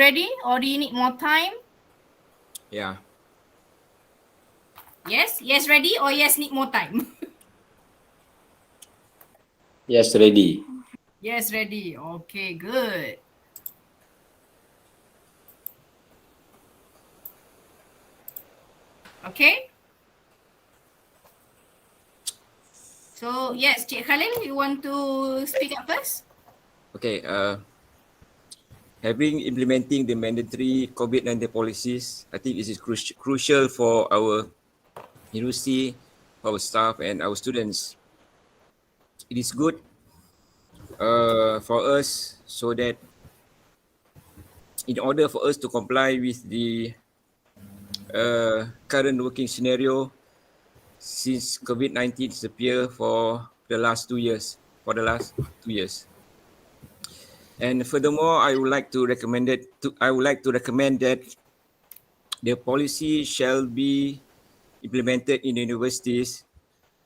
ready or do you need more time? Yeah. Yes? Yes, ready or yes, need more time? Yes, ready. Yes, ready. Okay, good. Okay. So, yes, Cik Khalil, you want to speak up first? Okay. Having implementing the mandatory COVID-19 policies, I think this is crucial for our university, for our staff and our students. It is good for us so that in order for us to comply with the current working scenario since COVID-19 disappeared for the last 2 years. And furthermore, I would like to recommend that the policy shall be implemented in universities,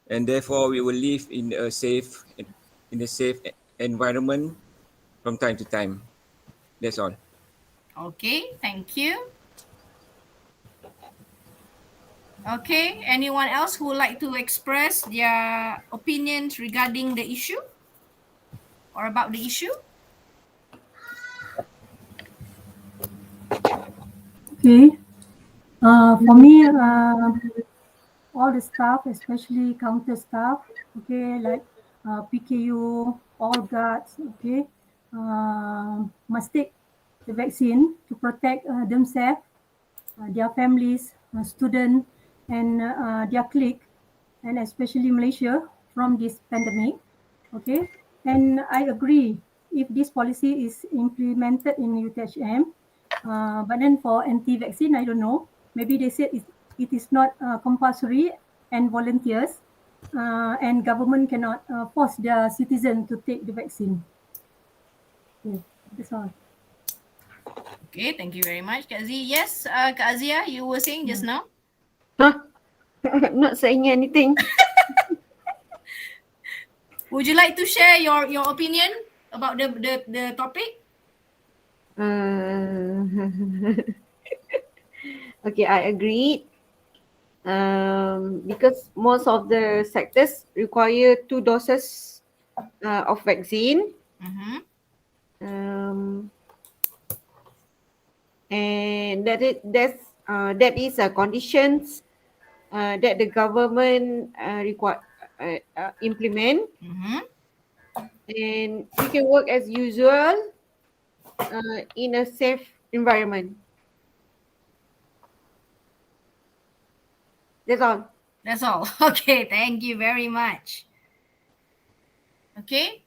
and therefore we will live in a safe environment from time to time. That's all. Okay, thank you. Okay, anyone else who would like to express their opinions regarding the issue or about the issue? Okay. For me, all the staff, especially counter staff, okay, like PKU, all guards, okay, must take the vaccine to protect themselves, their families, students, and their clique, and especially Malaysia from this pandemic. Okay, and I agree if this policy is implemented in UTHM, but then for anti-vaccine, I don't know. Maybe they said it is not compulsory and volunteers, and government cannot force their citizen to take the vaccine. Okay, that's all. Okay, thank you very much, Kak Z. Yes, Kak Azia, you were saying just now? Huh? I'm not saying anything. Would you like to share your opinion about the topic? Okay, I agree. Because most of the sectors require 2 doses of vaccine. Mm-hmm. And that is a conditions that the government implement. Mm-hmm. And we can work as usual in a safe environment. That's all. That's all. Okay, thank you very much. Okay.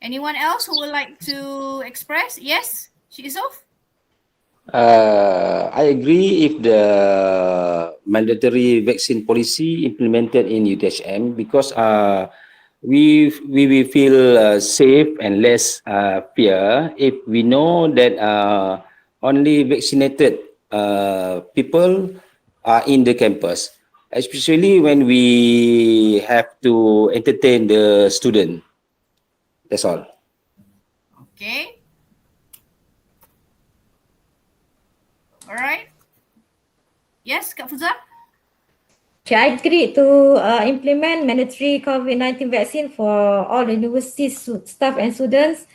Anyone else who would like to express? Yes, Shizof? I agree if the mandatory vaccine policy implemented in UTHM because we will feel safe and less fear if we know that only vaccinated people are in the campus, especially when we have to entertain the student. That's all. Okay. All right. Yes, Kak Fuza? I agree to implement mandatory COVID-19 vaccine for all the university staff and students.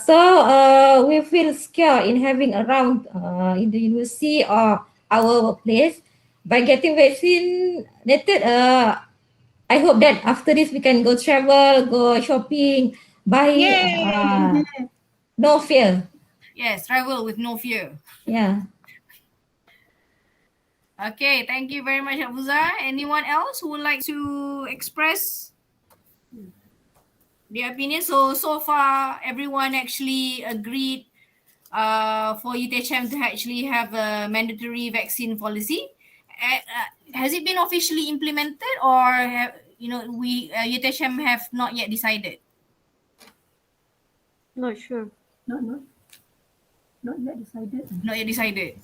So we feel secure in having around in the university or our workplace. By getting vaccinated, I hope that after this we can go travel, go shopping, buy. No fear. Yes, travel with no fear. Yeah. Okay, thank you very much, Hafuza. Anyone else who would like to express their opinion? So far, everyone actually agreed for UTHM to actually have a mandatory vaccine policy. Has it been officially implemented, or we UTHM have not yet decided? Not sure. Not yet decided. Not yet decided.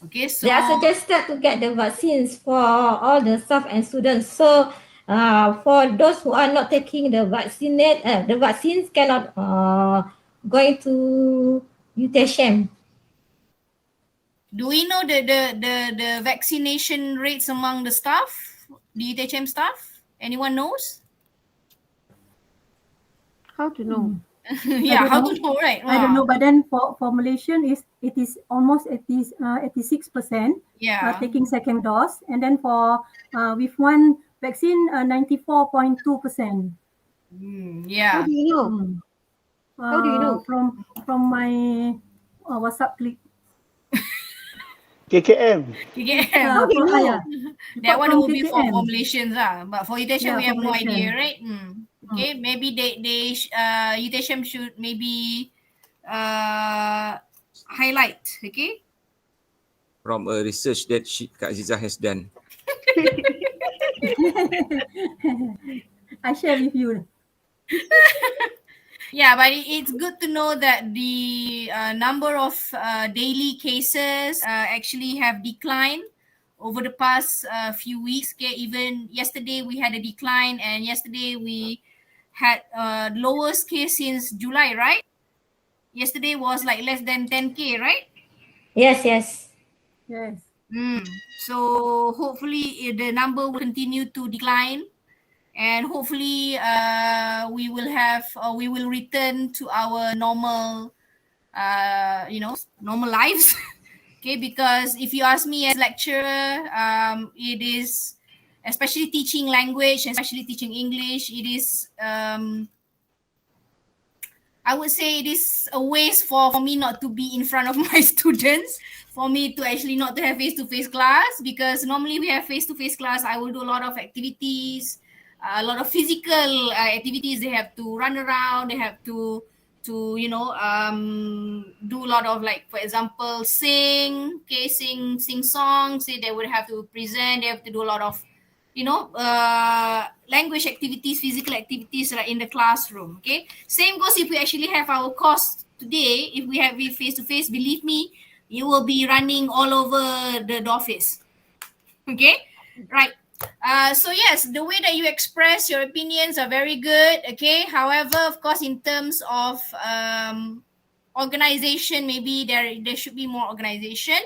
Okay, so They are suggested to get the vaccines for all the staff and students. So for those who are not taking the vaccines cannot going to UTSM. Do we know the vaccination rates among the staff, the UTHM staff? Anyone knows? How to know? Yeah, don't how know. to know, right? I don't know, Wow. but then for Malaysian it is almost 86% Yeah. taking second dose, and then for with one vaccine 94.2%. How Yeah. do you know? How do you know? From my WhatsApp click. KKM. KKM. How do you know? Yeah. That one From will be for KKM. Malaysians, but for UTHM Yeah, we have for no idea, Malaysian. right? Okay, maybe UTHM should maybe highlight, okay? From a research that Kak Aziza has done. I share with you. Yeah, but it's good to know that the number of daily cases actually have declined over the past few weeks. Okay, even yesterday we had a decline, and yesterday we had lowest case since July, right? Yesterday was like less than 10K, right? Yes, yes. Yes. So hopefully the number will continue to decline, and hopefully we will return to our normal normal lives. Okay, because if you ask me as lecturer, it is, especially teaching language, especially teaching English, it is I would say it is a waste for me not to be in front of my students, for me to actually not to have face-to-face class, because normally we have face-to-face class. I will do a lot of activities, a lot of physical activities. They have to run around, they have to do a lot of, like, for example, sing songs. They would have to present, they have to do a lot of language activities, physical activities, right, in the classroom. Okay, same goes if we actually have our course today. If we have it face to face, believe me, you will be running all over the office. Okay, right. So yes, the way that you express your opinions are very good. Okay, however, of course, in terms of organization, maybe there should be more organization.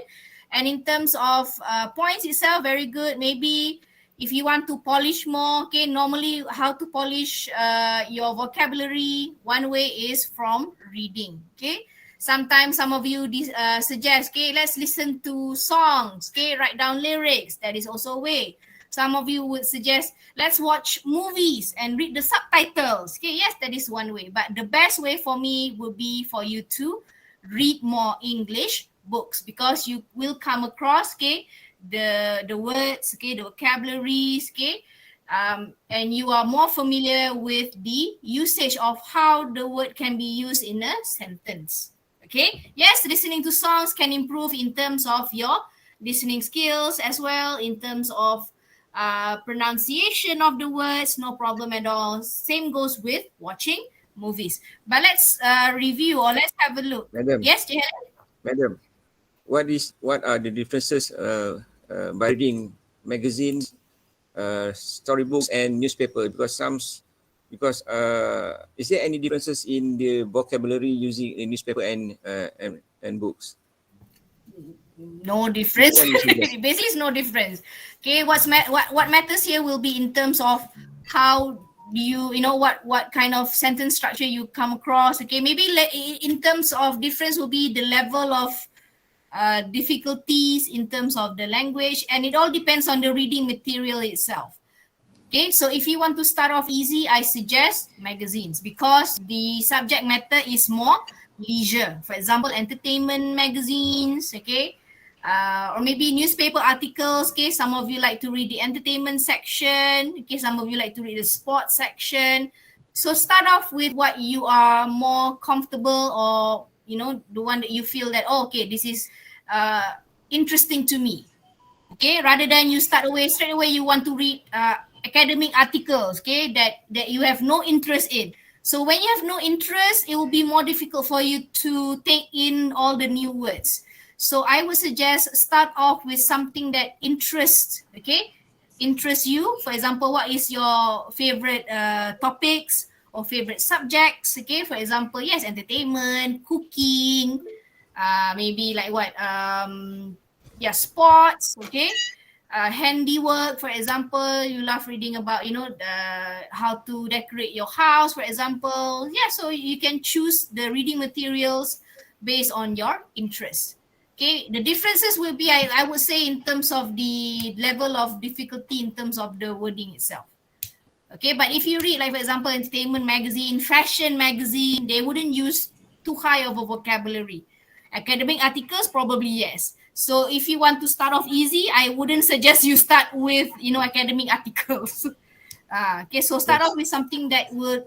And in terms of points itself, very good. Maybe if you want to polish more, okay, normally how to polish your vocabulary, one way is from reading. Okay, sometimes some of you suggest, okay, let's listen to songs, okay, write down lyrics. That is also a way. Some of you would suggest, let's watch movies and read the subtitles. Okay, yes, that is one way. But the best way for me would be for you to read more English books, because you will come across, okay, the words, okay, the vocabularies, okay, and you are more familiar with the usage of how the word can be used in a sentence. Okay, yes, listening to songs can improve in terms of your listening skills, as well in terms of pronunciation of the words, no problem at all. Same goes with watching movies. But let's review, or let's have a look. Madam. Yes, Jehan? Madam, what are the differences by reading magazines, storybooks, and newspaper? Because is there any differences in the vocabulary using in newspaper and books? No difference. Which one you suggest? Basically, it's no difference. Okay, what matters here will be in terms of how do you know what kind of sentence structure you come across. Okay, maybe in terms of difference will be the level of difficulties in terms of the language, and it all depends on the reading material itself. Okay, so if you want to start off easy, I suggest magazines, because the subject matter is more leisure. For example, entertainment magazines, okay, or maybe newspaper articles. Okay, some of you like to read the entertainment section. Okay, some of you like to read the sports section. So start off with what you are more comfortable, or the one that you feel that, oh, okay, this is interesting to me. Okay, rather than you straight away you want to read academic articles, okay, that you have no interest in. So when you have no interest, it will be more difficult for you to take in all the new words. So I would suggest start off with something that interests you. For example, what is your favorite topics, or favorite subjects. Okay, for example, yes, entertainment, cooking, maybe like what, yeah, sports. Okay, handiwork, for example, you love reading about, you know, how to decorate your house, for example. Yeah, so you can choose the reading materials based on your interests. Okay, the differences will be, I would say, in terms of the level of difficulty in terms of the wording itself. Okay, but if you read, like, for example, entertainment magazine, fashion magazine, they wouldn't use too high of a vocabulary. Academic articles, probably yes. So if you want to start off easy, I wouldn't suggest you start with, you know, academic articles. Okay, so start off with something that would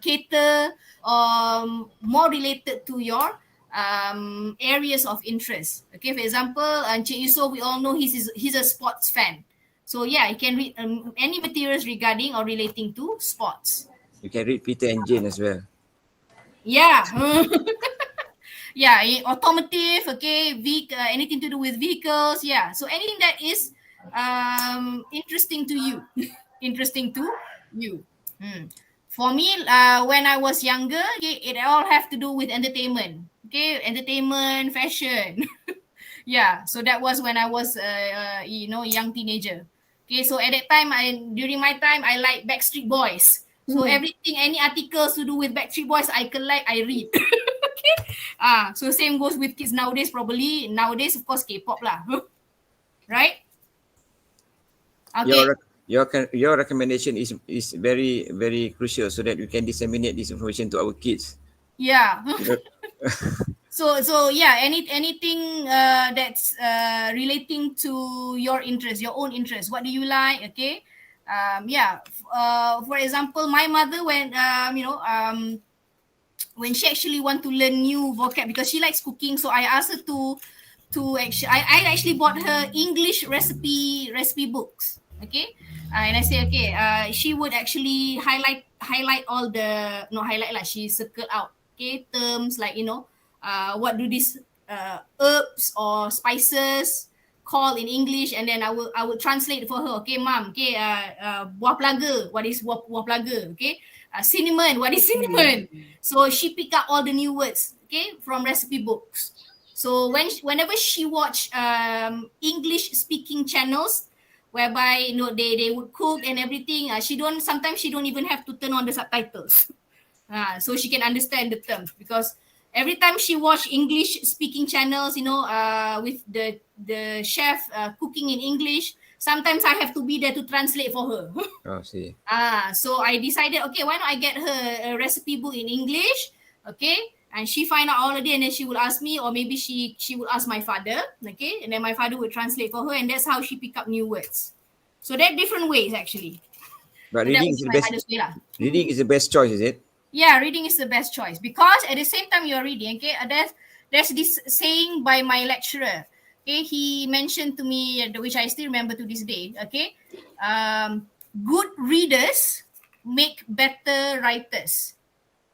cater more related to your areas of interest. Okay, for example, Encik Yusof, we all know he's a sports fan. So yeah, you can read any materials regarding or relating to sports. You can read Peter and Jane as well. Yeah. Yeah, automotive, okay, anything to do with vehicles. Yeah, so anything that is interesting to you. Interesting to you. For me, when I was younger, okay, it all have to do with entertainment. Okay, entertainment, fashion. Yeah, so that was when I was you know, young teenager. Okay, so at that time, during my time, I like Backstreet Boys. So everything, any articles to do with Backstreet Boys, I collect, I read. Okay. So same goes with kids nowadays. Probably nowadays, of course, K-pop lah. Right? Okay. Your recommendation is very, very crucial so that we can disseminate this information to our kids. Yeah. So yeah, anything that's relating to your interest, your own interest. What do you like? Okay. Yeah. For example, my mother, when she actually want to learn new vocab, because she likes cooking, so I asked her to actually, I actually bought her English recipe books. Okay. And I say, okay, she would actually highlight all the, no, highlight lah, she circled out, okay, terms like, you know, what do these herbs or spices call in English, and then I will translate for her. Okay, mom, okay, buah pelaga, what is buah pelaga? Okay, cinnamon, what is cinnamon? So she pick up all the new words, okay, from recipe books. So whenever she watch English speaking channels, whereby, you know, they would cook and everything, sometimes she don't even have to turn on the subtitles. So she can understand the terms, because every time she watch English speaking channels, you know, with the chef cooking in English, sometimes I have to be there to translate for her. Oh, see. So I decided, okay, why not I get her a recipe book in English, okay, and she find out already, and then she will ask me, or maybe she will ask my father, okay, and then my father would translate for her, and that's how she pick up new words. So there are different ways actually. But So that reading was is the my best. father's way lah. Reading is the best choice, is it? Yeah, reading is the best choice, because at the same time you're reading, okay, there's this saying by my lecturer, okay, he mentioned to me, which I still remember to this day, okay, good readers make better writers.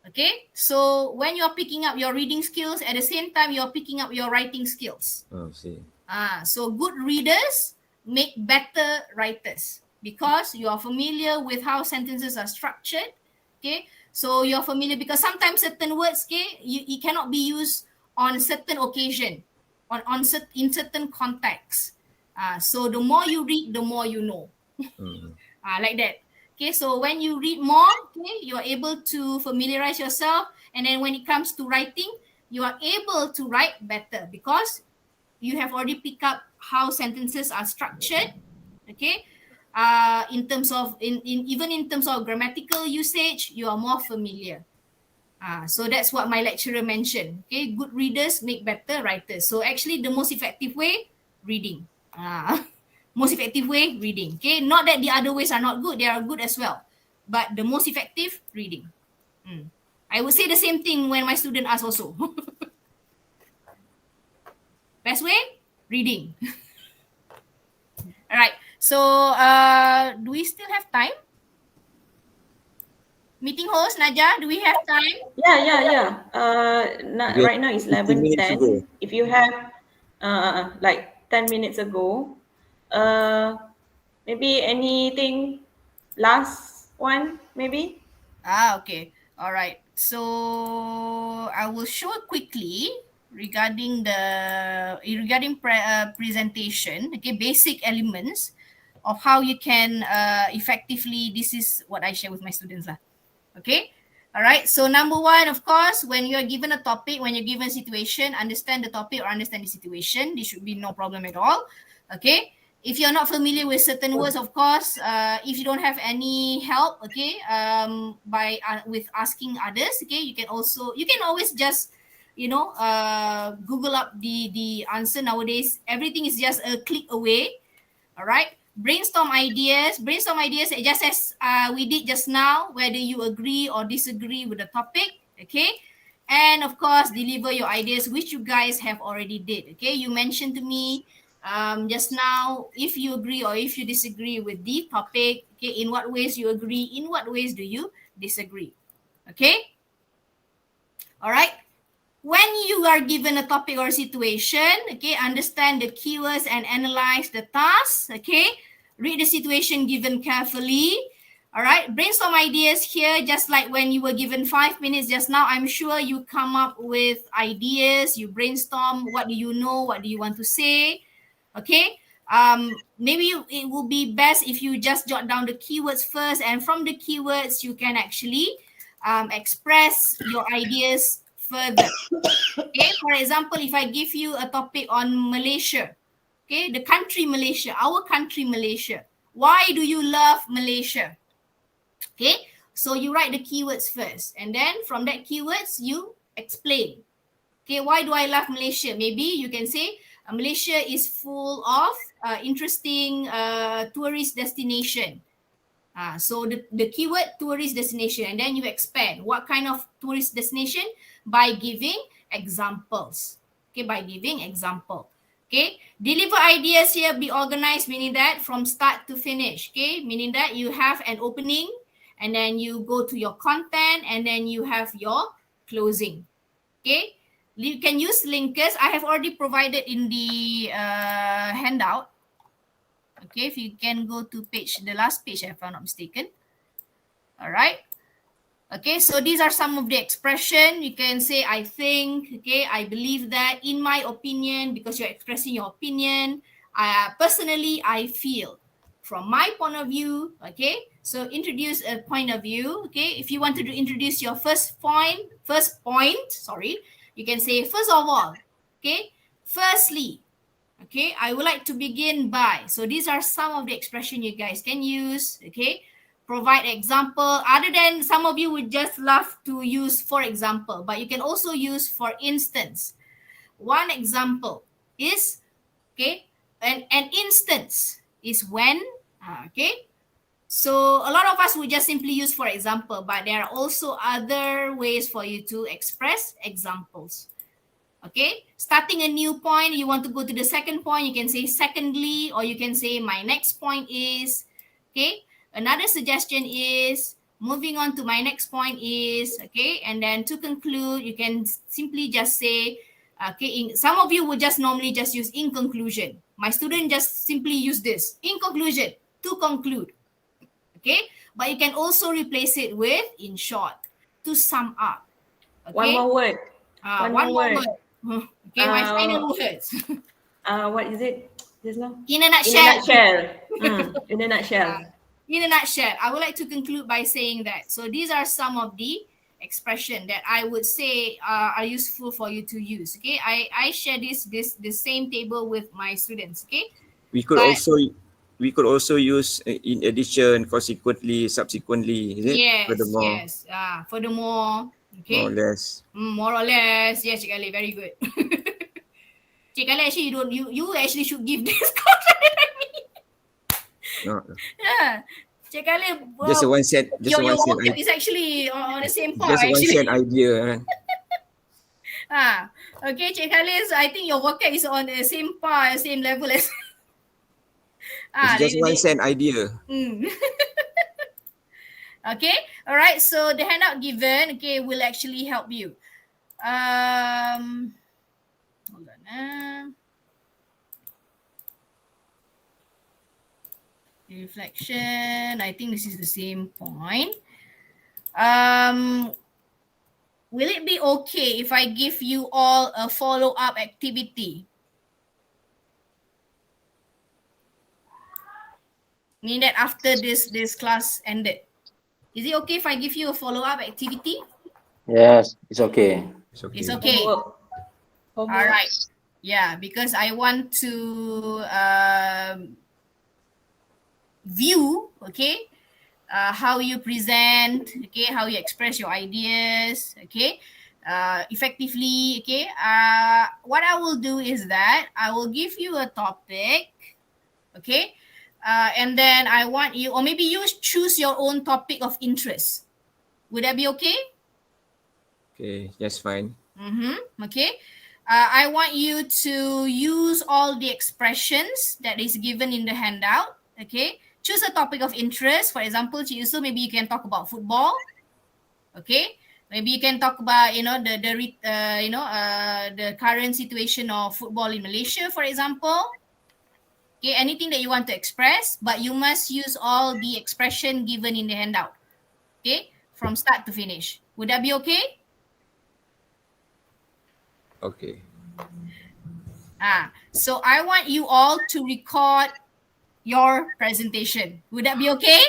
Okay, so when you're picking up your reading skills, at the same time you're picking up your writing skills. Oh, see. So good readers make better writers, because you are familiar with how sentences are structured. Okay, so you're familiar, because sometimes certain words, okay, it cannot be used on certain occasion, in certain contexts. So the more you read, the more you know. Like that. Okay, so when you read more, okay, you're able to familiarize yourself, and then when it comes to writing, you are able to write better, because you have already picked up how sentences are structured. Okay, in terms of even in terms of grammatical usage, you are more familiar. So that's what my lecturer mentioned. Okay, good readers make better writers. So actually, the most effective way, reading. Most effective way, reading. Okay, not that the other ways are not good, they are good as well, but the most effective, reading. I would say the same thing when my student asks also. Best way, reading. All right, so do we still have time? Meeting host Naja, do we have time? Yeah. Okay, Right now it's 15 minutes to go. 11:10. If you have like 10 minutes ago, maybe anything last one, maybe? Okay. All right. So I will show quickly regarding presentation. Okay, basic elements of how you can effectively. This is what I share with my students lah. Okay. All right. So number one, of course, when you're given a topic, when you're given a situation, understand the topic or understand the situation. This should be no problem at all. Okay. If you're not familiar with certain words, of course, if you don't have any help, okay, by with asking others, okay, you can always just, Google up the answer nowadays. Everything is just a click away. All right. Brainstorm ideas just as we did just now, whether you agree or disagree with the topic. Okay. And of course, deliver your ideas, which you guys have already did. Okay. You mentioned to me just now if you agree or if you disagree with the topic. Okay. In what ways you agree, in what ways do you disagree? Okay. All right. When you are given a topic or situation, okay, understand the keywords and analyze the task, okay? Read the situation given carefully, all right? Brainstorm ideas here, just like when you were given 5 minutes just now. I'm sure you come up with ideas, you brainstorm, what do you know, what do you want to say, okay? Maybe it will be best if you just jot down the keywords first, and from the keywords, you can actually express your ideas further. Okay, for example, if I give you a topic on Malaysia, okay, the country Malaysia, our country Malaysia, why do you love Malaysia? Okay, so you write the keywords first, and then from that keywords, you explain. Okay, why do I love Malaysia? Maybe you can say Malaysia is full of interesting tourist destination. So the keyword tourist destination, and then you expand what kind of tourist destination by giving examples. Okay, by giving example. Okay, deliver ideas here, be organized, meaning that from start to finish. Okay, meaning that you have an opening, and then you go to your content, and then you have your closing. Okay, you can use linkers. I have already provided in the handout. Okay, if you can go to the last page, if I'm not mistaken. All right. Okay, so these are some of the expression. You can say, I think, okay, I believe that, in my opinion, because you're expressing your opinion. Personally, I feel. From my point of view, okay, so introduce a point of view. Okay, if you want to introduce your first point, you can say, first of all, okay, firstly, okay, I would like to begin by. So these are some of the expression you guys can use. Okay, provide example. Other than, some of you would just love to use for example, but you can also use for instance. One example is, okay, an instance is when, okay. So a lot of us would just simply use for example, but there are also other ways for you to express examples. Okay, starting a new point, you want to go to the second point, you can say secondly, or you can say my next point is. Okay, another suggestion is moving on to my next point is. Okay, and then to conclude, you can simply just say, okay, some of you would just normally just use in conclusion. My student just simply use this, in conclusion, to conclude. Okay, but you can also replace it with in short, to sum up. Okay, One more word. one more word. Okay, my final words. What is it just now? In a nutshell. In a nutshell. In a nutshell. In a nutshell, I would like to conclude by saying that. So these are some of the expression that I would say are useful for you to use. Okay, I share this same table with my students. Okay, We could also use in addition, consequently, subsequently. Is it? Yes, Furthermore. yes. Furthermore, okay. More or less. More or less. Yes, Cik Khalid, very good. Cik Khalid, actually, you actually should give this content than me. No. Yeah. Cik Khalid, Just a 1 cent. Just your a 1 cent. vocab is actually on the same point. Just a 1 actually. cent idea. Okay, Cik Khalid, so I think your vocab is on the same par, same level as. It's just 1 cent idea. Okay, all right. So the handout given, okay, will actually help you. Hold on. Reflection. I think this is the same point. Will it be okay if I give you all a follow-up activity? Meaning that after this class ended. Is it okay if I give you a follow-up activity? Yes, it's okay. It's okay. It's okay. Homework. All right. Yeah, because I want to view, okay, how you present, okay, how you express your ideas, okay, effectively, okay. What I will do is that I will give you a topic, okay, and then I want you, or maybe you choose your own topic of interest. Would that be okay? Okay, that's fine. Okay. I want you to use all the expressions that is given in the handout. Okay. Choose a topic of interest. For example, so maybe you can talk about football. Okay. Maybe you can talk about the current situation of football in Malaysia, for example. Okay. Anything that you want to express, but you must use all the expression given in the handout. Okay. From start to finish. Would that be okay? Okay. So I want you all to record your presentation. Would that be okay?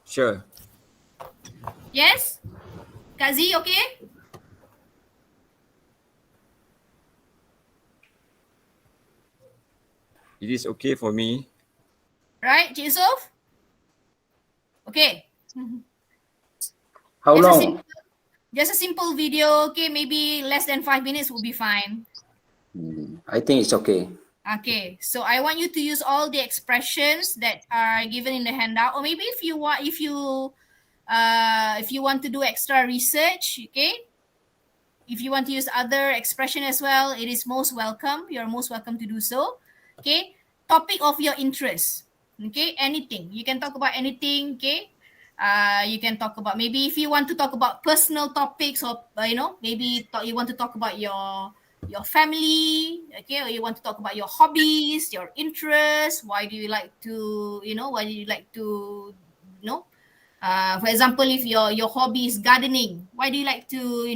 Sure. Yes? Kazi, okay? It is okay for me. Right, Cik Yusof? Okay. How long? Just a simple video, okay? Maybe less than 5 minutes will be fine. I think it's okay. Okay, so I want you to use all the expressions that are given in the handout, or maybe if you want to do extra research, okay? If you want to use other expression as well, it is most welcome. You're most welcome to do so. Okay, topic of your interest. Okay, anything. You can talk about anything. Okay, you can talk about, maybe if you want to talk about personal topics, or maybe you want to talk about your family, okay, or you want to talk about your hobbies, your interests. Why do you like to, for example, if your hobby is gardening, why do you like to,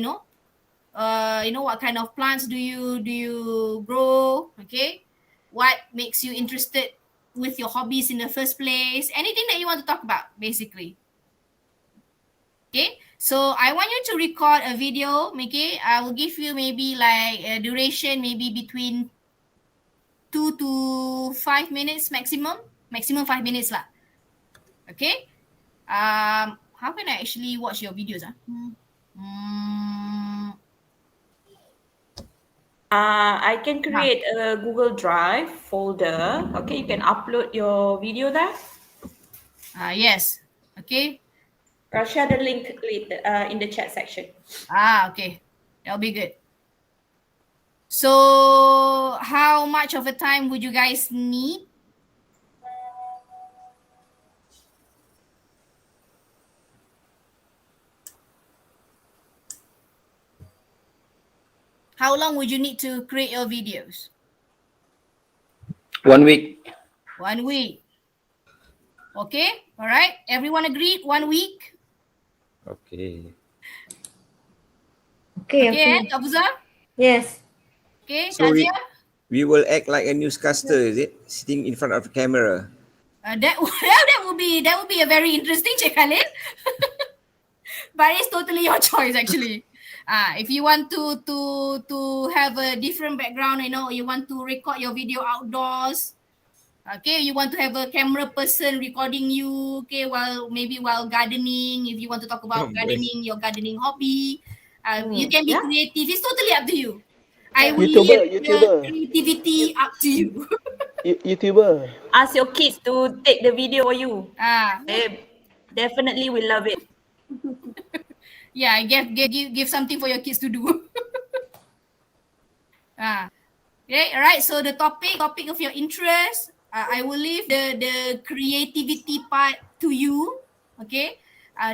what kind of plants do you grow? Okay, what makes you interested with your hobbies in the first place? Anything that you want to talk about, basically. Okay, so I want you to record a video. Okay, I will give you maybe like a duration, maybe between 2 to 5 minutes maximum 5 minutes lah. Okay, how can I actually watch your videos? I can create a Google Drive folder. Okay, you can upload your video there. Yes. Okay. I'll share the link later in the chat section. Okay. That'll be good. So how much of a time would you guys need? How long would you need to create your videos? 1 week. 1 week. Okay. All right. Everyone agreed? 1 week. Okay. Okay. Kak Fuzah? Yes. Okay. So Kazia? we will act like a newscaster, is it? Sitting in front of the camera. That would be a very interesting, Cik Khalid. But it's totally your choice, actually. If you want to have a different background, you want to record your video outdoors. Okay, you want to have a camera person recording you, okay, while gardening. If you want to talk about gardening, your gardening hobby, you can be creative. It's totally up to you. I will leave the creativity up to you. YouTuber. Ask your kids to take the video for you. Ah, They definitely will love it. yeah, give something for your kids to do. Okay, all right. So the topic of your interest, I will leave the creativity part to you. Okay.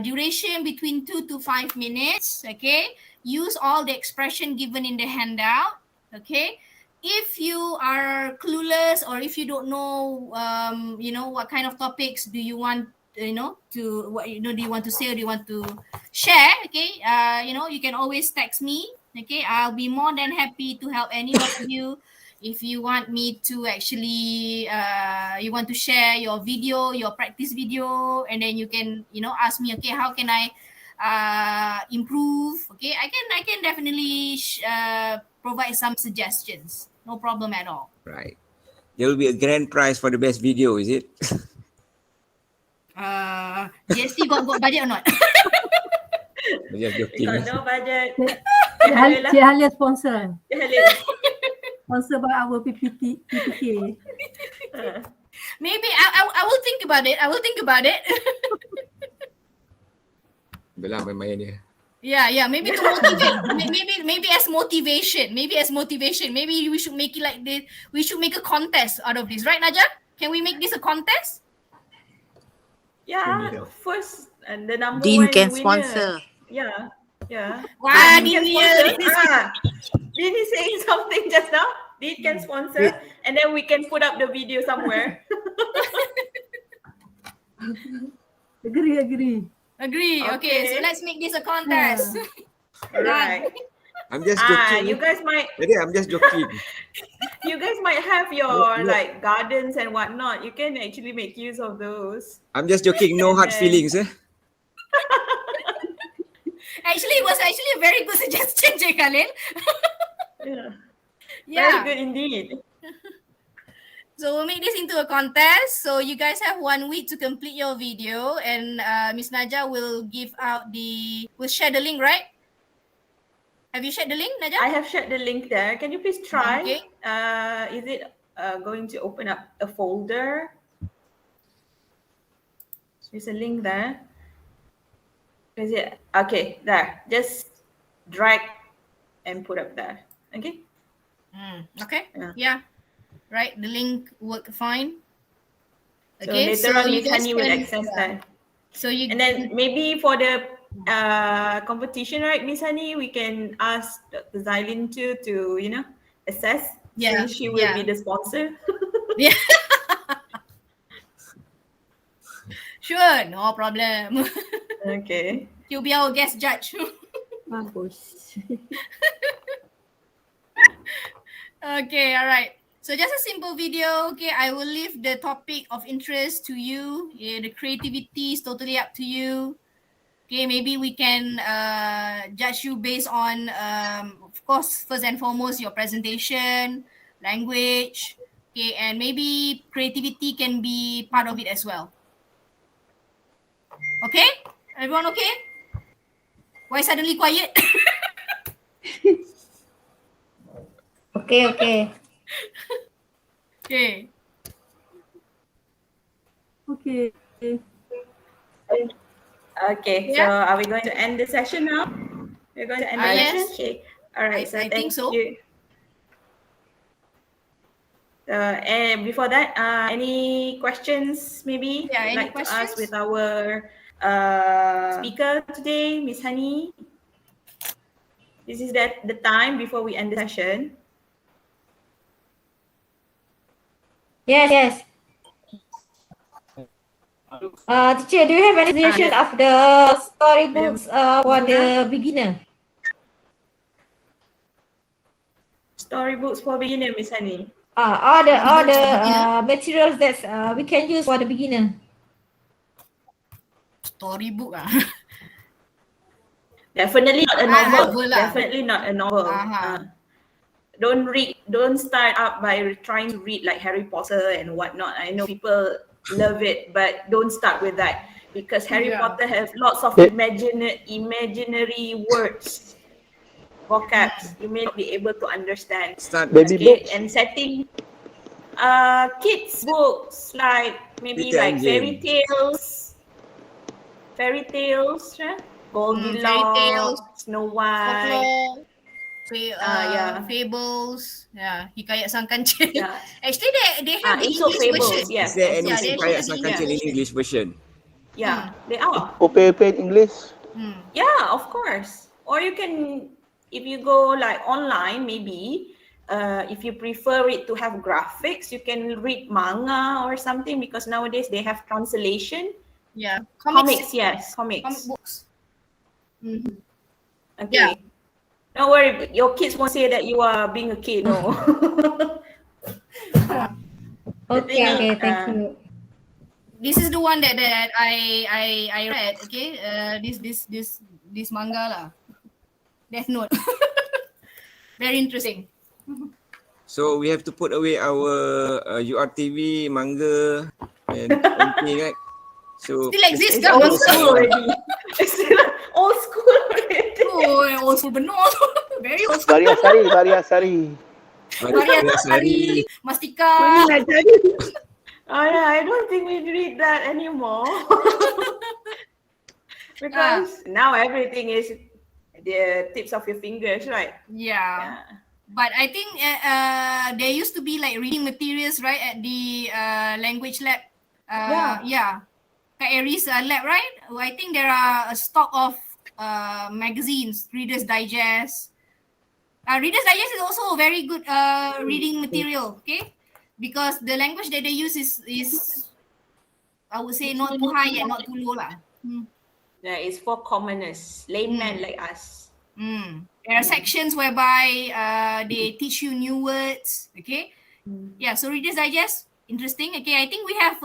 Duration between 2 to 5 minutes. Okay. Use all the expression given in the handout. Okay. if you are clueless or if you don't know, what kind of topics do you want, to what do you want to say or do you want to share? Okay, you can always text me. Okay, I'll be more than happy to help any one of you. If you want me to actually, you want to share your video, your practice video, and then you can, ask me, okay, how can I improve? Okay, I can definitely provide some suggestions. No problem at all. Right. There will be a grand prize for the best video, is it? GST got budget or not? I'm just We joking. got no budget. Cik Halia sponsor. Halil. Sponsor by our PPK. Maybe I will think about it. I will think about it. Belah main-main dia. Yeah. Maybe to motivate. maybe as motivation. Maybe we should make it like this. We should make a contest out of this, right, Naja? Can we make this a contest? Yeah, first and the number Dean one can winner. sponsor. Yeah. Wah, Dean can Dean sponsor. Dean is saying something just now. Dean can sponsor, and then we can put up the video somewhere. Agree. Agree. Okay, so let's make this a contest. Right. I'm just joking. You guys might. I'm just joking. You guys might have your like gardens and whatnot. You can actually make use of those. I'm just joking. No hard feelings. Actually, it was actually a very good suggestion, Cik Khalil. Very good indeed. So we'll make this into a contest. So you guys have 1 week to complete your video, and Miss Naja will will share the link, right? Have you shared the link, Naja? I have shared the link there. Can you please try? Okay. Is it going to open up a folder? There's a link there. Is it? Okay, there. Just drag and put up there. Okay? Okay. Yeah. Yeah. Right. The link worked fine. So later on, you Miss guys Hani will can- access that. So you And then maybe for the competition, right, Miss Hani, we can ask Dr. Zailin too to, assess. Yeah, Since she will yeah. be the sponsor. Yeah. Sure, no problem. Okay. You'll be our guest judge. Bagus. Okay, all right. So just a simple video. Okay, I will leave the topic of interest to you. Yeah, the creativity is totally up to you. Okay, maybe we can judge you based on, of course, first and foremost, your presentation, language. Okay, and maybe creativity can be part of it as well. Okay, everyone okay? Why suddenly quiet? Okay. Okay. Okay. Okay, so Yeah. are we going to end the session now? We're going to end the Yes. session? Okay. All right, so I think thank so. you. And before that, any questions maybe Yeah, any like to ask questions? with our speaker today, Miss Hani? This is the time before we end the session. Yes. Teacher, do you have any suggestion of the storybooks for the beginner? Storybooks for beginner, Miss Hani. All the materials that we can use for the beginner. Storybook ah. Definitely not a novel. novel lah. Definitely not a novel. Don't start up by trying to read like Harry Potter and whatnot. I know people love it, but don't start with that because Harry Potter has lots of imaginary words, vocabs you may not be able to understand. Start Baby books. And setting kids books like maybe Peter like and fairy tales, right? Goldilocks, Snow White. Folklore, fables, hikayat sang kancil. Yeah. Actually, they have the Aesop English fables, version. yes. Is there any Yeah, they Hikayat should Sang be Kancil in English version? Yeah, they are. Open English. Yeah, of course. Or you can, if you go like online, maybe if you prefer it to have graphics, you can read manga or something, because nowadays they have translation. Yeah. Comics, yes, Comic comics. books. Mhm. Okay. Don't worry, your kids won't say that you are being a kid, no. The thing is, Okay, thank you. This is the one that I read. Okay, this manga lah, Death Note. Very interesting. So we have to put away our URTV manga and anything, right? So Still exists it's kan? old Manga? school already. It's still old school already. Oh, old school benar. Very old school. Variasari. Maria Sari, Mastika. Oh yeah, I don't think we read that anymore. Because now everything is the tips of your fingers, right? Yeah. But I think there used to be like reading materials, right, at the language lab. Yeah. Kak Aries lab, right? I think there are a stock of magazines, Reader's Digest. Reader's Digest is also a very good reading material, okay? Because the language that they use is I would say not too high and not too low lah. Yeah, it's for commoners, laymen like us. There are sections whereby they teach you new words, okay? Yeah, so Reader's Digest, interesting. Okay, I think we have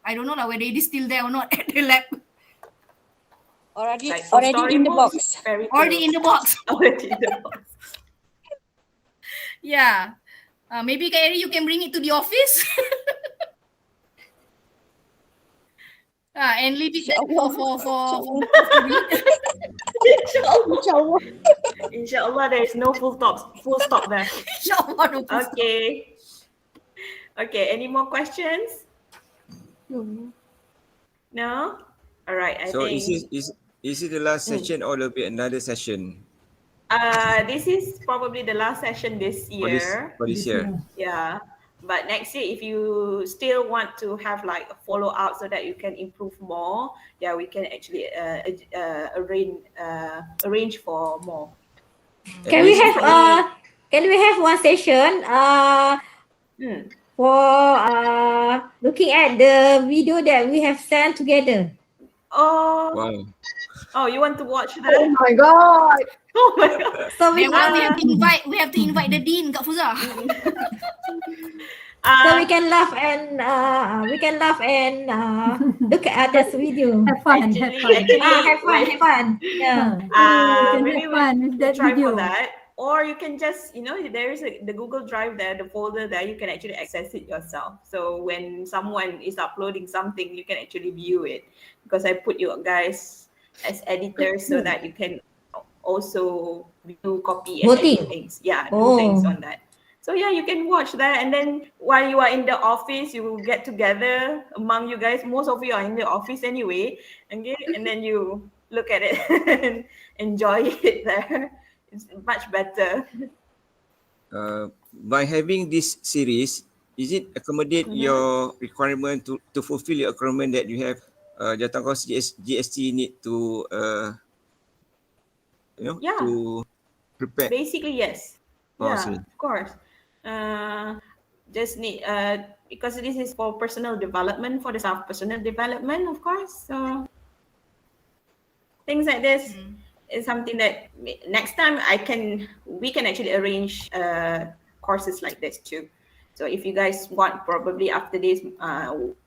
I don't know lah whether it is still there or not at the lab. Already in the box. Already in the box. Already in the box. Yeah. Maybe Kak Eri, you can bring it to the office. And leave it for Inshallah. Inshallah, there is no full stop there. Inshallah, no full stop. Okay. Okay, any more questions? No? All right, I so think. is it the last session or will be another session? This is probably the last session this year. For this year. Yeah. But next year, if you still want to have like a follow up so that you can improve more, yeah, we can actually arrange for more. Can we have one session for looking at the video that we have sent together? Oh. Wow. Oh, you want to watch that? Oh my god. Oh my god. So we have to invite the dean, Kak Fuza. So we can laugh and look at this video. Have fun. Have fun. Yeah. Maybe have fun with that try video. for that. Or you can just, there is the Google Drive there, the folder there, you can actually access it yourself. So when someone is uploading something, you can actually view it. Because I put you guys as editors so that you can also view, copy, and edit things. Yeah, do things on that. So yeah, you can watch that, and then while you are in the office, you will get together among you guys. Most of you are in the office anyway, okay? And then you look at it and enjoy it there. It's much better. By having this series, is it accommodate your requirement to fulfill your requirement that you have? Jatangkos GST need to to prepare. Basically, yes. Oh, Yeah, of course. Just need because this is for personal development, for the staff personal development, of course. So things like this is something that next time we can actually arrange courses like this too. So if you guys want, probably after this,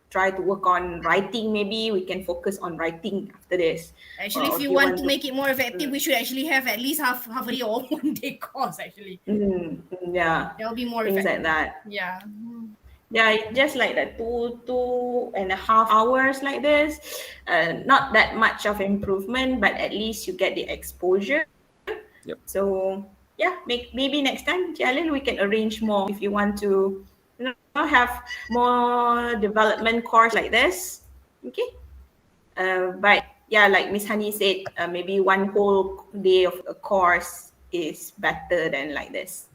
try to work on writing. Maybe we can focus on writing after this. Actually, if you want to make it more effective, we should actually have at least half a day or 1 day course. Actually, yeah, that will be more things effective. like that. Yeah. Yeah, just like that 2.5 hours like this. Not that much of improvement, but at least you get the exposure. Yep. So yeah, maybe next time, Jalil, we can arrange more if you want to, have more development course like this. Okay. But yeah, like Miss Hani said, maybe 1 whole day of a course is better than like this.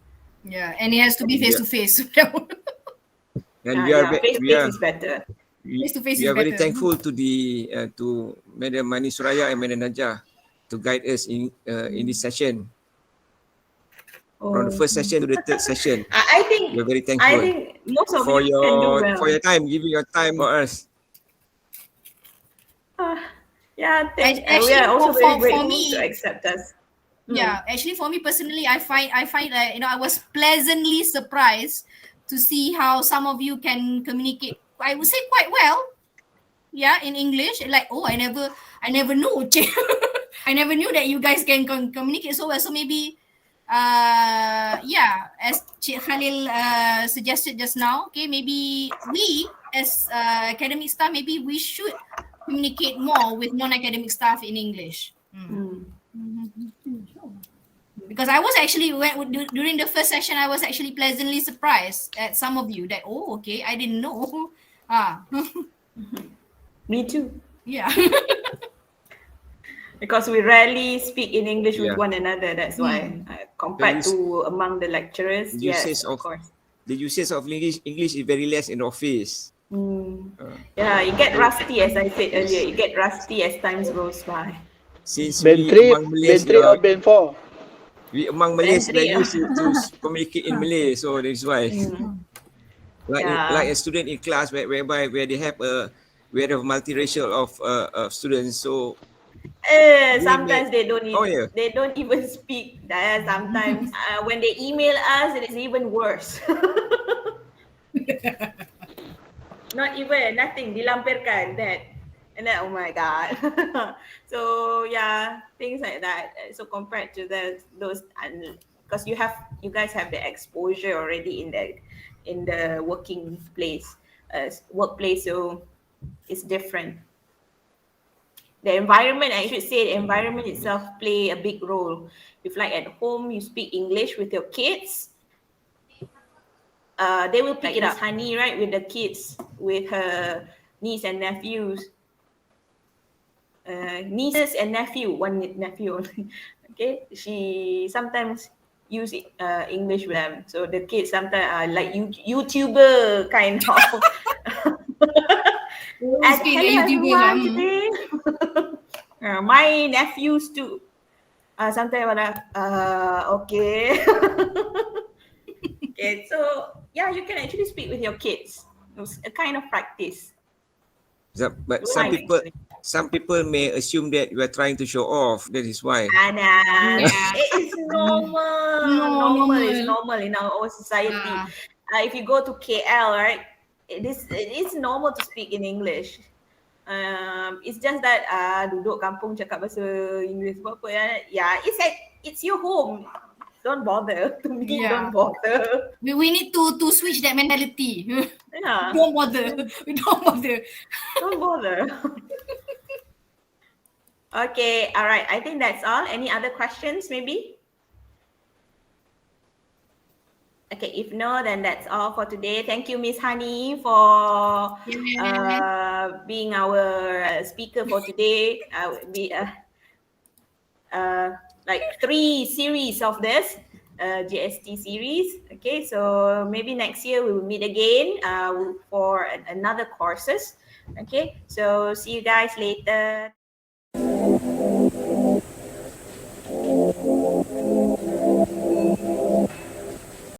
Yeah, and it has to be face to face. And face-to-face is better. Face-to-face we is are very better. thankful to Madam Mani Suraya and Madam Najah to guide us in this session. from the first session to the third session. I think We're very I thankful think most of for you can do well. your time, giving your time for us. Yeah, we Actually, are also for very grateful me, to accept us. yeah, actually for me personally, I find that I was pleasantly surprised to see how some of you can communicate, I would say, quite well, yeah, in English. Like, oh, I never knew I never knew that you guys can communicate so well. So maybe yeah, as Cik Khalil suggested just now, okay, maybe we as academic staff, maybe we should communicate more with non-academic staff in English. Because I was actually, during the first session, I was actually pleasantly surprised at some of you that, oh, okay, I didn't know. Me too. Yeah. Because we rarely speak in English with Yeah. one another. That's why, compared to among the lecturers, yes, of course. The usage of English is very less in the office. Yeah, you get rusty, as I said earlier. You get rusty as times goes by. Since Ben we 3, among Ben Malays, 3 or Ben 4? we among Malays, Ben 3, we used to communicate in Malay, so that's why. Like a student in class where they have we have multiracial of students, so sometimes they don't even, Oh, yeah. they don't even speak. Sometimes when they email us, it is even worse. Not even, nothing, dilampirkan that. And then, oh my God. So yeah, things like that. So compared to those, because you guys have the exposure already in the workplace, so it's different. The environment, I should say, the environment itself play a big role. If like at home you speak English with your kids, they will pick it up. Honey, right, with the kids, with her niece and nephews, nieces and nephew, one nephew only. Okay, she sometimes use English with them. So the kids sometimes are like YouTuber kind of. And hello everyone today. My nephews too. Sometimes okay. Okay, so yeah, you can actually speak with your kids. It's a kind of practice. But some people may assume that you are trying to show off. That is why. Anna, it is normal. It's normal in our society. If you go to KL, right, it is normal to speak in English. It's just that duduk kampung cakap bahasa Inggeris apa ya. Yeah, it's your home. Don't bother. To me, don't bother. We need to switch that mentality. Yeah. Don't bother. We don't bother. Don't bother. Okay, all right. I think that's all. Any other questions, maybe? Okay, if no, then that's all for today. Thank you, Miss Hani, for being our speaker for today. Like 3 series of this GST series. Okay, so maybe next year we will meet again for another courses. Okay, so see you guys later.